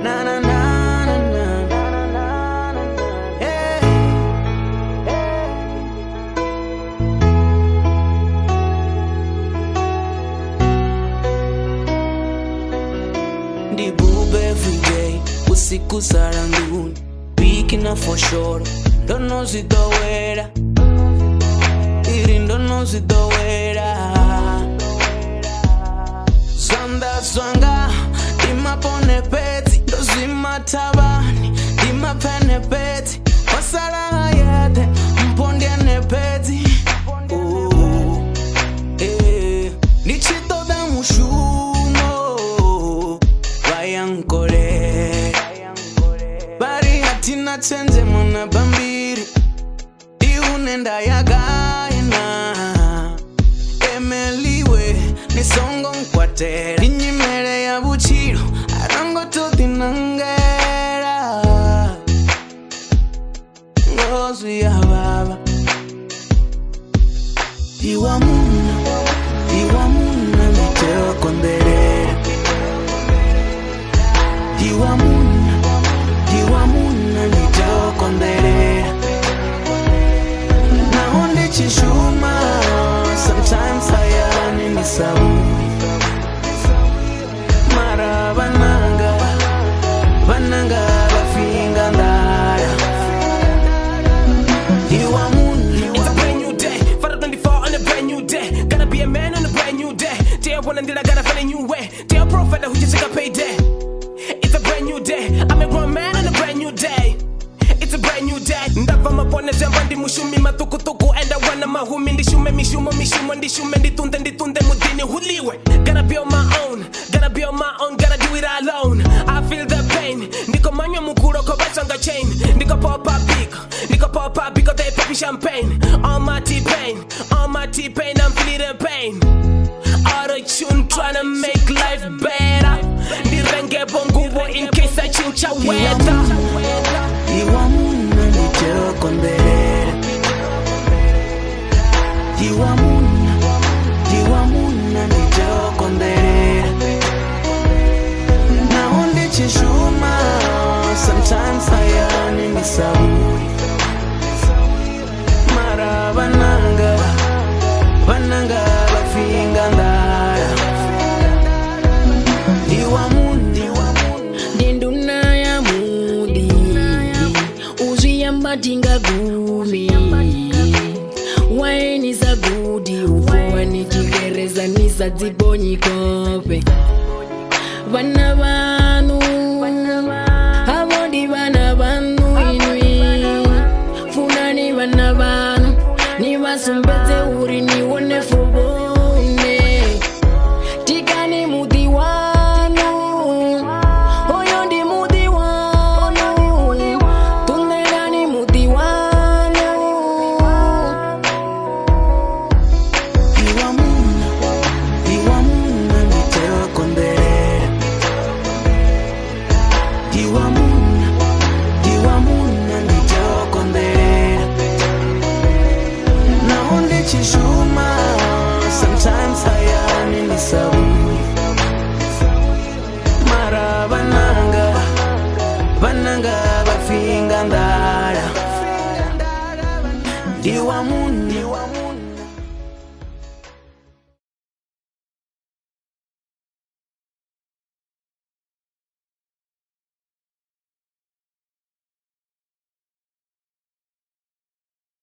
na na na na na. Hey. Ndi boob every day, usiku saranduni, picking up for sure. Don't know si do era, irindo no si do era. Sanda swanga, ima pone peti, dozima tabani, ima pene peti, wasala hayate, mpondi ane peti. Nichito da mushumo, vayankole. Bari hatina chenje mona bambiri, iunenda yagaina. Emeliwe, nisongo nkwatera, ninyimere ya buchiro, arango toti nangera. Ngozu ya baba, iwamuna miteo konderera. Iwamuna miteo konderera. Naonde chishuma, sometimes hayani ni sabuni. Mara bananga bafinga ndara. It's a brand new day, Father 24 on a brand new day. Gotta be a man on a brand new day. Dear one and I gotta find a new way. Dear prophet who just take a payday. It's a brand new day, I'm a grown man on a brand new day. It's a brand new day. Ndava mapone jambandi mushumi matukutuku. And I wanna mahumi ndishume mishumo ndishume nditunde mudini huliwe. Gotta be on my own, gotta be on my own, gotta do it alone. I feel the pain. Ndiko manyo mukuro ko basanga chain. Ndiko pop up because they pop champagne. All my T-pain, I'm feeling the pain. Auto-tune tryna make life better. Ndirenge bongo in case I change our weather. Iwamuna miteo konderera. Iwamuna miteo konderera. Naonde chishuma, sometimes hayani ni sabuni. Mara bananga bafinga ndara. Dinduna ya mudi, uziyambatinga gumi. Waini za gudi, ufuwa ni kigereza nisa zibonyi kope. Bana banu, habodi bana banu inui. Funani bana banu, ni basumbete uri ni wone fubone. Tikani mudi wanu, oyo ndi mudi wanu. Tunderani mudi wanu. Iwamuna miteo konderera. Iwamuna miteo konderera. Naonde chishuma, sometimes hayani ni sabuni. Mara bananga bafinga ndara. Iwamuna